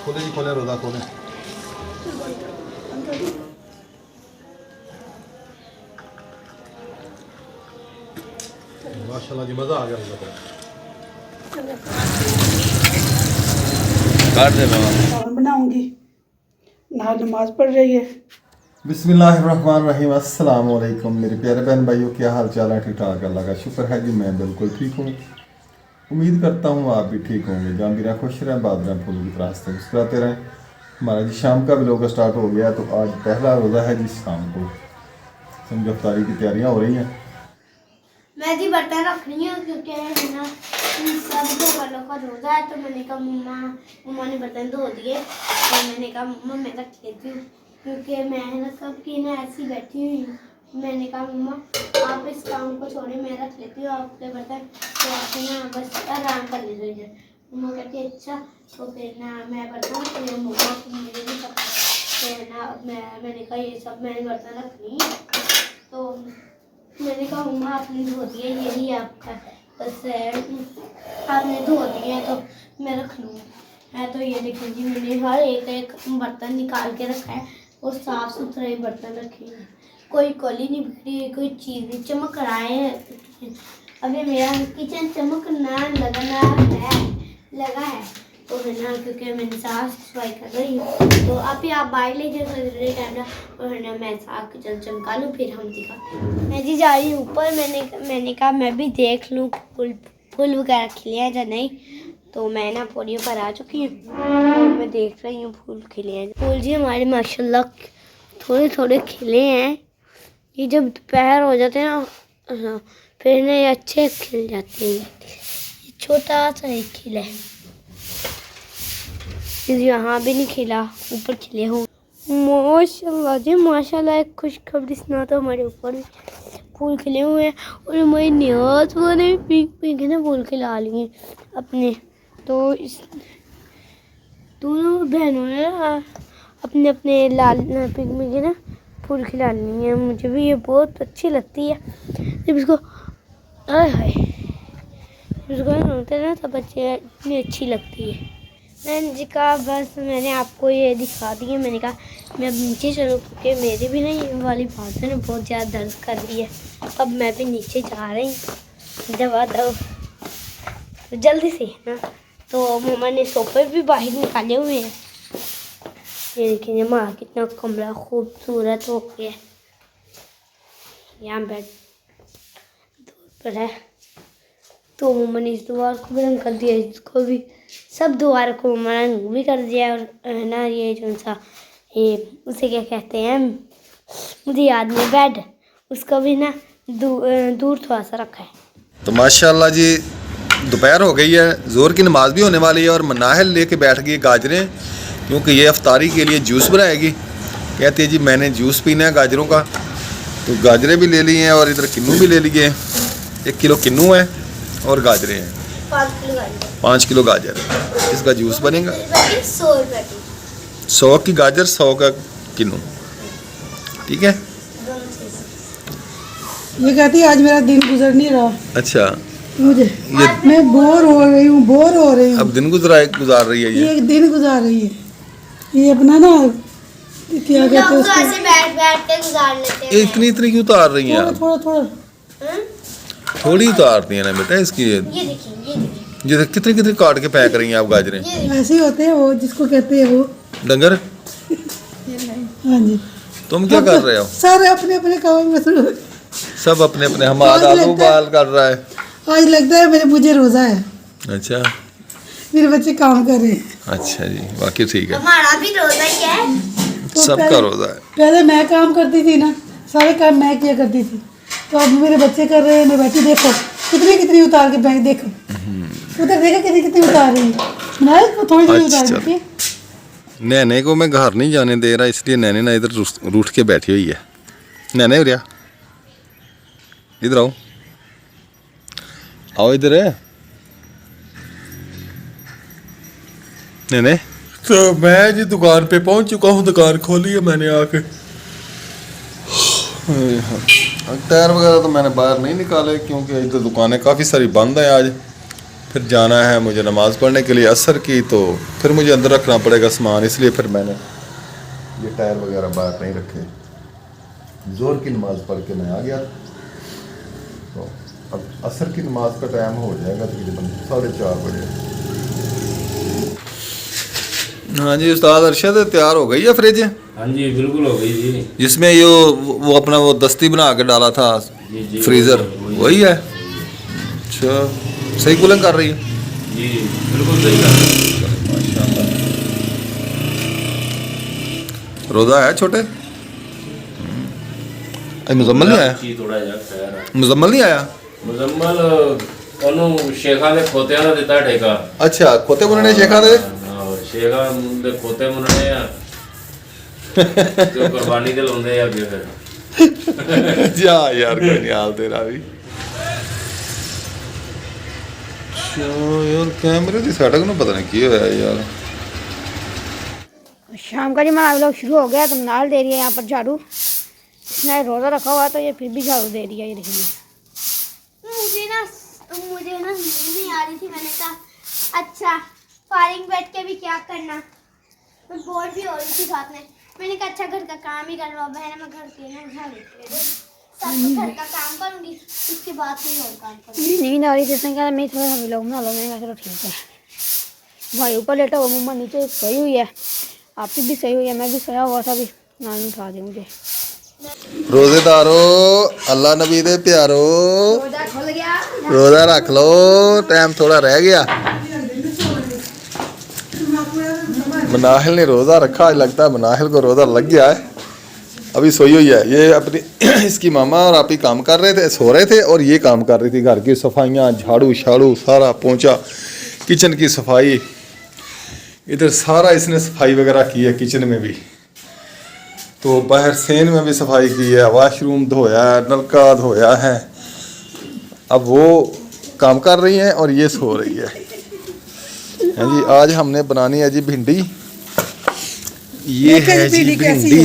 खोले जी खोले रोज़ा खोले। माशाल्लाह जी मज़ा आ गया रोज़ा बनाऊंगी ना, नमाज पढ़ रही है। बिस्मिल्लाहिर्रहमानिर्रहीम। अस्सलाम वालेकुम मेरे प्यारे बहन भाइयों, क्या हाल चाल है? ठीक ठाक, अल्लाह का शुक्र है जी, मैं बिल्कुल ठीक हूँ। उम्मीद करता हूँ आप भी ठीक होंगे। जहाँ भी रहें खुश रहें, बाद रहें, फूल की तरह से मुस्कुराते रहें। हमारा जी शाम का व्लॉग स्टार्ट हो गया, तो आज पहला रोज़ा है जी। शाम को समझो अफ्तारी की तैयारियाँ हो रही हैं। मैं जी बर्तन रख रही हूँ क्योंकि है ना सब दो वालों का रोज़ा है। तो मैंने कहा मम्मा ने बर्तन धो दिए, तो मैंने कहा मम्मा मैं रख लेती हूँ क्योंकि मैं है ना सबकी ना ऐसी बैठी हुई हूँ। मैंने कहा मम्मा आप इस काम को छोड़े, मैं रख लेती हूँ आपके बर्तन, तो आप ना बस आराम कर लीजिए। मम्मा कहती है अच्छा। तो फिर ना मैं बर्तन रख रही हूँ, मम्मा मेरे भी सब, तो है ना मैंने कहा ये सब मैंने बर्तन रख ली। तो मैंने कहा मम्मा आपने धो दिए, यही आपका बस है, आपने धो दिए तो मैं रख लूँगी। है तो ये देखिए जी, मैंने हर एक बर्तन निकाल के रखा है और साफ़ सुथरे बर्तन रखे हैं। कोई कली नहीं बिखरी, कोई चीज़ नहीं, चमक रहा है। अभी मेरा किचन चमकना लगा है तो है ना, क्योंकि मैंने साफ सफाई कर रही हूँ। तो आप बाहर ले जाए कैमरा और है ना मैं साफ किचन चमका लूँ, फिर हम दिखाते हैं। मैं जी जा रही हूँ ऊपर। मैंने कहा मैं भी देख लूँ फूल वगैरह खिले हैं या नहीं। तो मैं ना पौड़ियों पर आ चुकी हूँ और मैं देख रही हूँ फूल खिले हैं। फूल जी हमारे माशाल्लाह थोड़े थोड़े खिले हैं। ये जब दोपहर हो जाते हैं ना, फिर ना ये अच्छे खिल जाते हैं। ये छोटा सा एक खिला है, यहाँ भी नहीं खिला, ऊपर खिले हों। माशाल्लाह जी माशाल्लाह। एक खुशखबरी सुना तो हमारे ऊपर भी फूल खिले हुए हैं और हमारी नियाज वाले भी पिंक पिंक है ना फूल खिला लिए अपने। तो इस दोनों बहनों ने अपने अपने लाल पिंक पिंक है ना फूल खिला लिए हैं। मुझे भी ये बहुत अच्छी लगती है जब इसको होते हैं ना सब बच्चे, इतनी अच्छी लगती है। मैंने जी कहा बस मैंने आपको ये दिखा दिए। मैंने कहा मैं अब नीचे चलूँ क्योंकि मेरी भी ना ये वाली बात है ना बहुत ज़्यादा दर्द कर रही है। अब मैं भी नीचे जा रही हूँ दवा दो तो जल्दी से ना। तो मम्मा ने सोफे भी बाहर निकाले हुए हैं। ये देखिए हमारा कितना कमरा खूबसूरत हो गया है। यहाँ बेड पर है तो मम्मा ने इस दीवार को भी रंग कर दिया, इसको भी, सब दीवार को मम्मा ने रंग भी कर दिया। और है ना ये जो सा ये उसे क्या कहते हैं मुझे याद नहीं, बेड उसका भी ना दूर थोड़ा सा रखा है। तो माशाल्लाह जी दोपहर हो गई है, ज़ोर की नमाज भी होने वाली है और मनाहल लेके बैठ गई गाजरें, क्योंकि ये अफ्तारी के लिए जूस बनाएगी। कहती है जी मैंने जूस पीना है गाजरों का, तो गाजरें भी ले ली हैं और इधर किन्नू भी ले लिए हैं। 1 किलो किन्नू है और गाजरें हैं 5 किलो गाजर। इसका जूस बनेगा 100 की गाजर 100 का किन्नू, ठीक है। ये कहती है आज मेरा दिन गुजर नहीं रहा। अच्छा मुझे ये मैं बोर हो रही हूँ अब दिन गुजार रही है ये एक दिन गुजार रही है। ये अपना ना क्या कहते हैं उसको, ऐसे बैठ के गुजार लेते ये इतनी इतनी क्यों उतार रही हैं आप? थोड़ा थोड़ी उतारती है ना बेटा इसकी। ये देखिए ये कितनी कितनी काट के पैक रही हैं आप गाजरें? ऐसे ही होते हैं वो, जिसको कहते हैं वो डंगर। हाँ जी। तुम क्या कर रहे हो? सारे अपने अपने काम में मसरूफ। सब अपने अपने, हम आलू बाल कर रहा है। आज लगता है मुझे रोजा है। अच्छा मेरे बच्चे काम कर रहे हैं। अच्छा जी, बाकी ठीक है, हमारा भी रोजा ही है। तो सबका रोजा है। पहले मैं काम करती थी ना, सारे काम मैं किया करती थी, तो अब मेरे बच्चे कर रहे हैं, मैं बैठी देखो कितनी उतार के बैग देखो, उधर देखो कितनी उतार रही है, थोड़ी उतार देती है। नैने को मैं घर नहीं जाने दे रहा, इसलिए नैने ना इधर रूठ के बैठी हुई है। नैने हो रहा, इधर आओ इधर है नैने। तो मैं जी दुकान पे पहुंच चुका हूँ, दुकान खोली है मैंने आके। टायर वगैरह तो मैंने बाहर नहीं निकाले क्योंकि इधर दुकानें काफ़ी सारी बंद हैं आज। फिर जाना है मुझे नमाज़ पढ़ने के लिए असर की, तो फिर मुझे अंदर रखना पड़ेगा सामान, इसलिए फिर मैंने ये टायर वगैरह बाहर नहीं रखे। ज़ोर की नमाज़ पढ़ के मैं आ गया। तो अब असर की नमाज का टाइम हो जाएगा तकरीबन 4:30 बजे। हाँ जी उस्ताद अरशद, तैयार हो गई है फ्रिज? हाँ जी बिल्कुल हो गई जी। जिसमें ये वो अपना वो दस्ती बना के डाला था जी, फ्रीज़र, वही है? अच्छा, सही कूलिंग कर रही है? जी बिल्कुल सही कहा। माशाल्लाह। रोज़ा है छोटे? मुजम्मल नहीं आया? जी थोड़ा जिहा खैर है। मुजम्मल नहीं आया? मुजम्मल ਉਹਨੂੰ ਸ਼ੇਖਾਂ ਦੇ ਖੋਤਿਆਂ ਦਾ ਦਿੱਤਾ ਠੇਕਾ। अच्छा, खोते मुन्ने शेखा दे? ਹਾਂ ਸ਼ੇਖਾਂ ਦੇ ਖੋਤੇ ਮੁੰਨਣੇ ਆ ਜੋ ਕੁਰਬਾਨੀ ਤੇ ਲਾਉਂਦੇ ਆ ਅੱਗੇ ਫਿਰ। जा यार कोई नहीं, हाल तेरा भी। यार कैमरे की सेटिंग ਨੂੰ पता नहीं की होया यार। शाम का जी हमारा व्लॉग शुरू हो गया, तो नाल दे रही है यहाँ पर झाड़ू। इसने रोज़ा रखा हुआ तो ये फिर भी झाड़ू दे रही है, ये देखिए। मुझे ना नींद नहीं आ रही थी। मैंने कहा अच्छा फारिग बैठ के भी क्या करना, मैं बोर भी हो रही थी साथ में। मैंने कहा अच्छा घर का काम ही कर लो बहन, मैं घर के ना झाड़ू दे दे, सब घर का काम करूँगी, उसके बाद फिर और काम करूँगी। नींद आ रही थी, इसने कहा मैं थोड़ा सा व्लॉग बना लो। मैंने कहा चलो ठीक है। भाई ऊपर लेटा हुआ, मम्मा नीचे सोई हुई है, आप भी सोई हुई है, मैं भी सोया हुआ था। भी नानी उठा दी मुझे। रोजेदारो, अल्लाह नबी दे प्यारो, रोज़ा खुल गया। रोजा रख लो, टाइम थोड़ा रह गया। मनाहिल ने रोज़ा रखा, आज लगता है मनाहिल को रोज़ा लग गया है। अभी सोई हुई है ये अपनी इसकी मामा और आप ही काम कर रहे थे, सो रहे थे, और ये काम कर रही थी घर की सफाइयाँ, झाड़ू शाड़ू सारा पोंछा, किचन की सफाई, इधर सारा इसने सफाई वगैरह की है, किचन में भी, तो बाहर सेन में भी सफाई की है, वाशरूम धोया है, नलका धोया है। अब वो काम कर रही हैं और ये सो रही है। हाँ जी, आज हमने बनानी है जी भिंडी। ये है जी भिंडी,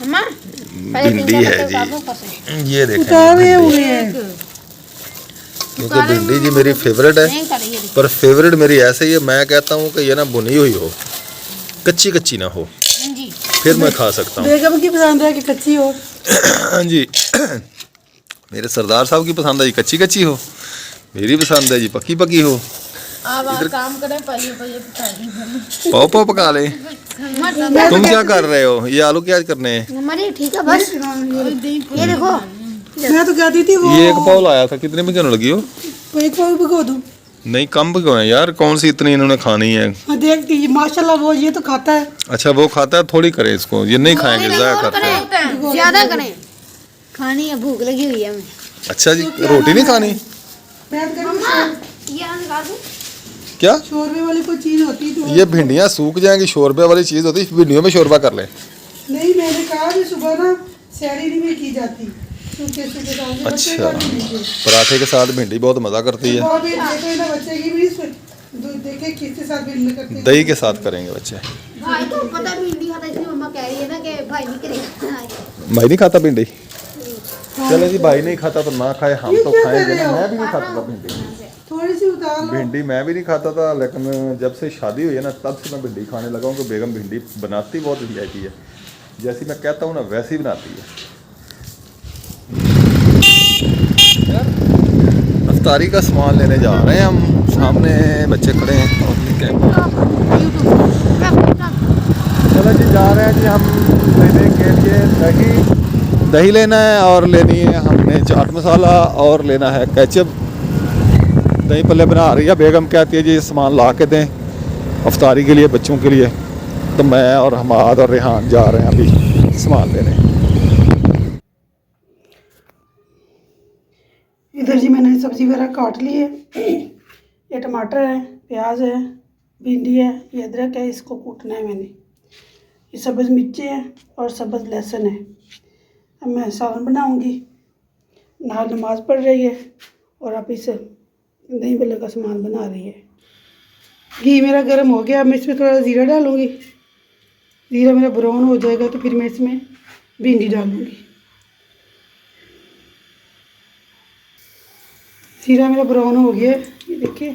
मम्मा भिंडी है जी, ये देखें उतारे हुए हैं। क्योंकि भिंडी जी मेरी फेवरेट है, पर फेवरेट मेरी ऐसे ही है, मैं कहता हूँ कि ये ना भुनी हुई हो, कच्ची कच्ची ना हो, फिर मैं खा सकता हूँ। बेगम की पसंद है कि कच्ची हो? हाँ जी, मेरे सरदार साहब की पसंद है जी कच्ची कच्ची हो, मेरी पसंद है जी पक्की पक्की हो। काम करें पाव पाव पका ले। तुम क्या कर रहे हो? ये आलू क्या करने हैं? मम्मा जी ठीक है बस। ये देखो मैं तो कहती थी वो ये एक पाव लाया था, कितने में क्यों लगी हो? एक पाव भिगो दूं। नहीं कम भिगोए यार, कौन सी इतनी इन्होंने खानी है? हाँ, देख ये माशाल्लाह वो ये तो खाता है। अच्छा वो खाता है, थोड़ी करें इसको, ये नहीं खाएंगे, ज़ाया करते हैं। ज्यादा करें, खानी है, भूख लगी हुई है हमें। अच्छा जी, रोटी नहीं खानी मैं कहती ये लगा दूँ क्या? शोरबे वाली कोई चीज होती तो ये भिंडियाँ सूख जाएंगी, शोरबे वाली चीज़ होती है, भिंडियों में शोरबा कर ले। नहीं, मैंने कहा कि सुबह ना सैरी नहीं की जाती, सूखे सूखे दाल के बच्चे अच्छा, खा नहीं देते। पराठे के साथ भिंडी बहुत मज़ा करती है। बहुत ही देखे ना बच्चे की भी इसमें देखे किसके साथ भिंडी करते हैं। दही के साथ करेंगे बच्चे। भाई तो पता भिंडी खाता, इसलिए मम्मा कह रही है ना कि भाई नहीं करेगा। भाई नहीं खाता भिंडी? चलो जी, भाई नहीं खाता तो ना खाए, हम तो खाएंगे ना। मैं भी नहीं खाता था भिंडी, थोड़ी सी उतार लो। भिंडी मैं भी नहीं खाता था, लेकिन जब से शादी हुई है ना तब से मैं भिंडी खाने लगा हूँ। कि बेगम भिंडी बनाती बहुत विआईपी है, जैसी मैं कहता हूँ ना वैसी ही बनाती है। अफ्तारी का सामान लेने जा रहे हैं हम, सामने बच्चे खड़े हैं और चलो जी जा रहे हैं जी हम लेने के लिए दही लेना है, और लेनी है हमने चाट मसाला, और लेना है केचप। दही पल्ले बना रही है बेगम, कहती है जी ये सामान ला के दें अफ्तारी के लिए बच्चों के लिए, तो मैं और हमाद और रेहान जा रहे हैं अभी सामान लेने। इधर जी मैंने सब्जी वगैरह काट ली है। ये टमाटर है, प्याज है, भिंडी है, ये अदरक है, इसको कूटना है मैंने। ये सब्ज़ मिर्ची है और सब्ज़ लहसुन है। अब मैं सालन बनाऊंगी, नाल नमाज पढ़ रही है और आप इस दही बल्ले का सामान बना रही है। घी मेरा गर्म हो गया, मैं इसमें थोड़ा ज़ीरा डालूंगी। ज़ीरा मेरा ब्राउन हो जाएगा तो फिर मैं इसमें भिंडी डालूंगी। जीरा मेरा ब्राउन हो गया है, ये देखिए।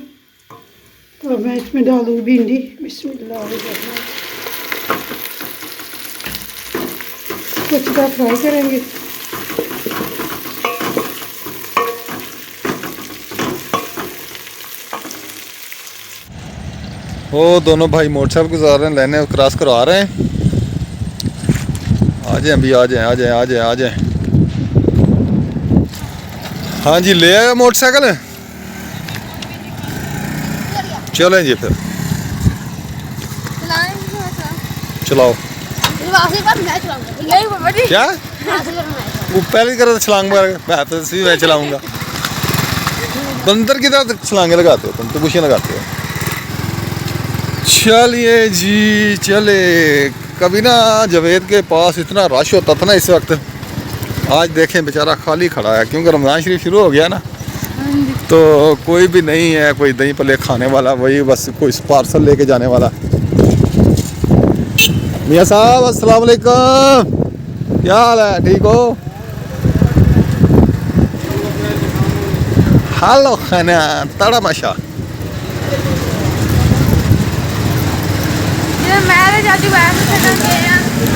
तो अब मैं इसमें डाल दूँगी भिंडी। बिस्मिल्लाह। कुछ का फ्राई करेंगे। वो दोनों भाई मोटरसाइकिल गुजार रहे हैं, लेने क्रॉस करवा रहे हैं। आ जाए अभी, आ जाए आ जाए आ जाए आ जाए। हाँ जी, ले आए मोटरसाइकिल। चलें जी फिर, चलाओ। क्या वो पहले करो तो छलांग मार, मैं तो सीधे मैं चलाऊंगा। बंदर की तरह छलांगे लगाते हो तुम, तो खुशियाँ लगाते हो। चलिए जी चले। कभी ना जावेद के पास इतना रश होता था ना इस वक्त, आज देखें बेचारा खाली खड़ा है, क्योंकि रमज़ान शरीफ शुरू हो गया ना, तो कोई भी नहीं है, कोई दही पले खाने वाला, वही बस कोई पार्सल लेके जाने वाला। मियाँ साहब अस्सलाम वालेकुम, क्या हाल है, ठीक हो? हेलो खाना तड़ा मशा।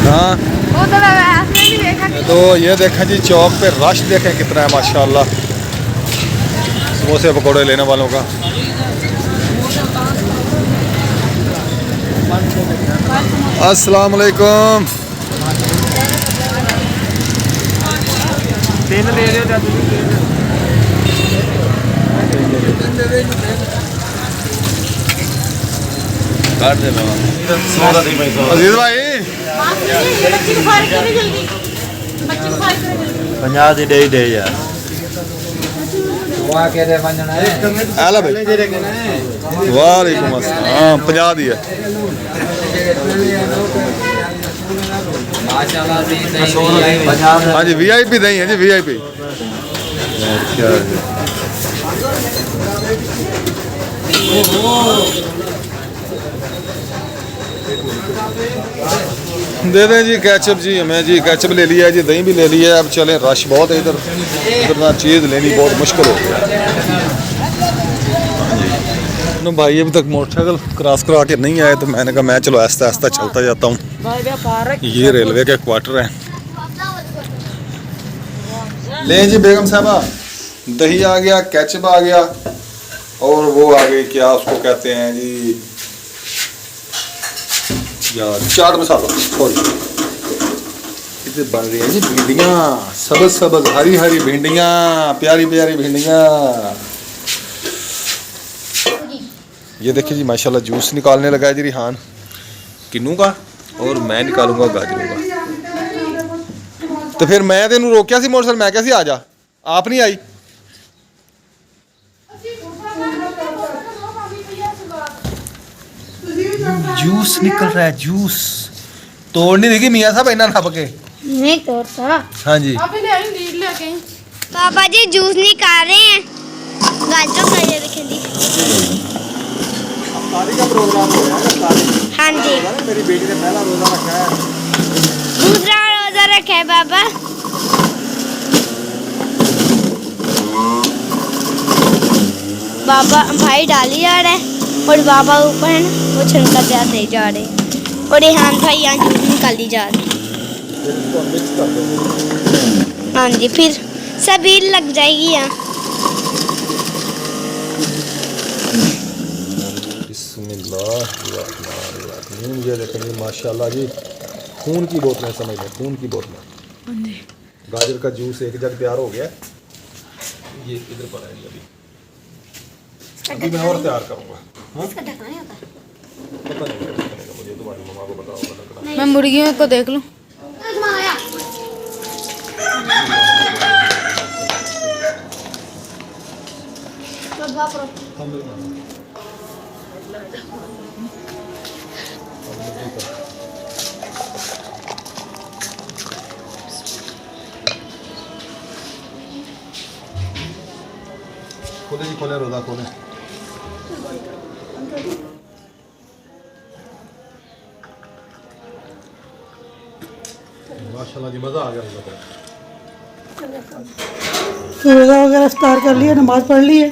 हाँ तो ये देखें जी, चौक पे रश देखें कितना है माशाल्लाह, समोसे पकौड़े लेने वालों का। अस्सलाम वालेकुम। अजीज भाई 50 ਦੀ ਦੇ ਦੇ ਯਾਰ आला भाई वालेकुम अस्सलाम। 50 दी है। हाँ जी VIP नहीं है जी, VIP। अच्छा दे दें जी केचप जी हमें जी, केचप ले लिया जी, दही भी ले लिया। अब चलें, रश बहुत है इधर, इधर ना चीज़ लेनी बहुत मुश्किल हो गया। नो भाई अभी तक मोटरसाइकिल क्रॉस करवा के नहीं आए, तो मैंने कहा मैं चलो आहिस्ता आहिस्ता चलता जाता हूँ। ये रेलवे के क्वार्टर हैं। ले जी बेगम साहबा, दही आ गया, केचप आ गया, और वो आ गई क्या उसको कहते हैं जी यार, चाट मसाला। सॉरी, इसे बन रही है जी भिंडियाँ, सबज सबज हरी हरी भिंडियाँ, प्यारी प्यारी भिंडियाँ। ये देखिए जी माशाल्लाह जूस निकालने लगा है जी रिहान किन्नू का, और मैं निकालूंगा गाजरों का। तो फिर मैं तेनू रोकिया सी मोटरसाइकिल, मैं क्या सी आ जा, आप नहीं आई। जूस निकल रहा है, जूस तोड़ नहीं देगी मियाँ साहब, इन्ना नप के नहीं तोड़ता। हाँ जी पापा जी जूस निकाल रहे हैं गाजरों का, ये देखें जी। का प्रोग्राम हो रहा है। हाँ जी, मेरी बेटी ने पहला रोजा रखा है, दूसरा रोजा रखा है पापा। बाबा भाई डाली जा रहा है, और बाबा ऊपर है ना, वो छिलका जाते जा रहे हैं, और रेहान भाई यहाँ जूस निकाली जा रहे हैं। हाँ जी, फिर सबील लग जाएगी यहाँ। बिस्मिल्लाहिर्रहमानिर्रहीम। ये देखें जी माशाल्लाह जी, खून की बोतलें, समझ लें खून की बोतलें। गाजर का जूस एक जग तैयार हो गया, ये इधर पर है अभी मैं और तैयार करूँगा। इसका ढक्कन नहीं होता। पता नहीं मुझे, तुम्हारी मम्मा को पता होगा। मैं मुर्गियों को देख लूं। खोले जी, खोले रोजा खोले। माशाल्लाह जी मज़ा आ गया रोजा। तो रोज़ा वगैरह इफ्तार कर लिया, नमाज पढ़ ली है।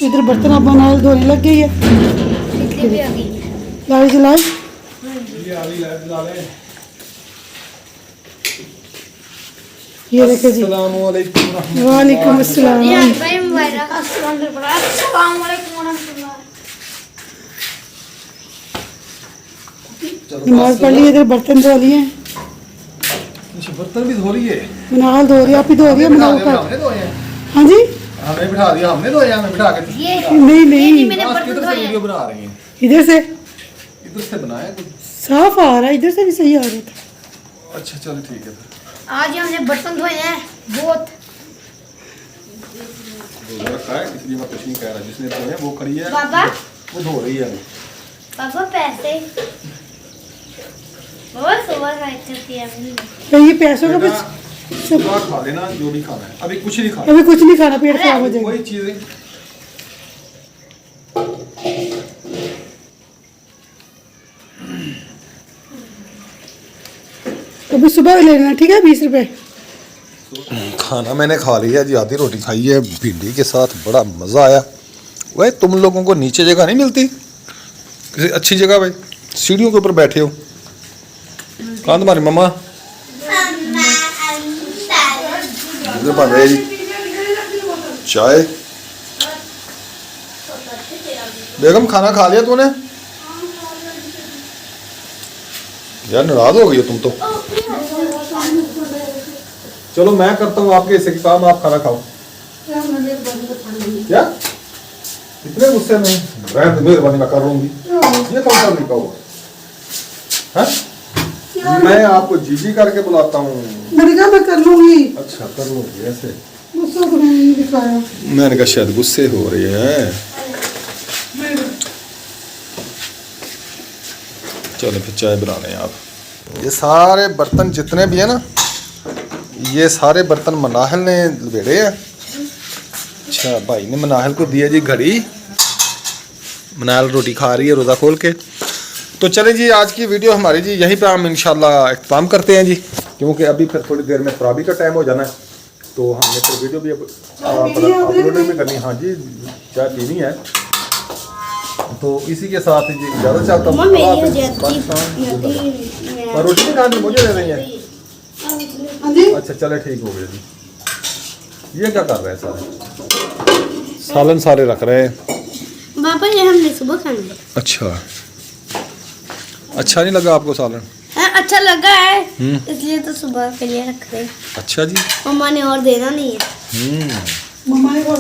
इधर बर्तन अब बनाए धोने लग गई है। इतनी भी आ गई लाइट जलाए। ये देखे जी। वालेकुम अस्सलाम। भाई मोबाइल रखा अस्सलाम वालेकुम वरहमतुल्लाह। नमाज पढ़ ली, इधर बर्तन धो लिए हैं। बर्तन भी धो रही है। मनाल धो रही है, आप ही धो रही है मनाल का। हमने धोए हैं। हाँ जी। हमें बिठा दिया, हमने धोए हैं, हमें बिठा के। ये नहीं नहीं, मैंने आज बर्तन किधर से धोए वीडियो बना रही हैं? इधर से इधर से बनाया कुछ? साफ आ रहा है, इधर से भी सही आ रहा था। अच्छा चलो ठीक है फिर। आज हमने बर्तन धोए हैं बहुत। रोजा रखा है इसलिए मैं कुछ नहीं कह रहा। जिसने धोए हैं वो खड़ी है, बाबा वो धो रही है। पापा पैसे बहुत सुबह का अच्छा किया मैंने। तो ये पैसों का कुछ सुबह खा लेना जो भी खाना है, अभी कुछ नहीं खाना। अभी कुछ नहीं खाना, पेट खराब हो जाएगा। कोई चीजें अभी सुबह ले लेना, ठीक है, 20 रुपए। खाना मैंने खा लिया जी, आधी रोटी खाई है भिंडी के साथ, बड़ा मज़ा आया। वह तुम लोगों को नीचे जगह नहीं मिलती किसी अच्छी जगह भाई? सीढ़ियों के ऊपर बैठे हो। कहाँ तुम्हारी मम्मा? इधर बन रही है जी चाय। बेगम खाना खा लिया तूने? यार नाराज हो गई हो तुम तो। चलो मैं करता हूँ आपके हिस्से के काम, आप खाना खाओ। क्या इतने गुस्से में? रहने दो, मेहरबानी मैं कर लूंगी। ये कौन सा लिखा हुआ है? मैं आपको जीजी करके बुलाता हूँ। मैंने कहा मैं कर लूंगी। अच्छा कर लूंगी ऐसे? गुस्सा तो मैंने नहीं दिखाया। मैंने कहा शायद गुस्से हो रही है। चलो फिर चाय बना लें आप। ये सारे बर्तन जितने भी है ना, ये सारे बर्तन मनाहल ने लपेड़े हैं। अच्छा भाई ने मनाहल को दिया जी घड़ी। मनाहल रोटी खा रही है रोज़ा खोल के। तो चले जी, आज की वीडियो हमारी जी यहीं पे हम इंशाल्लाह इख्तिताम करते हैं जी, क्योंकि अभी फिर थोड़ी देर में तरावी का टाइम हो जाना है। तो हमने फिर वीडियो भी अपलोड भी करनी। हाँ जी चाय पीनी है। तो इसी के साथ जी ज़्यादा चाहता हूँ। और रोटी नहीं खानी, मुझे दे रही है। हाँ जी। अच्छा चले ठीक हो गया जी। ये क्या कर रहे हैं सारे? सालन सारे रख रहे हैं। पापा ये हमने सुबह खाना। अच्छा अच्छा नहीं लगा आपको सालन? अच्छा लगा है इसलिए तो सुबह के लिए रख रहे हैं। अच्छा जी। मम्मा ने और देना नहीं है। मम्मा ने कहा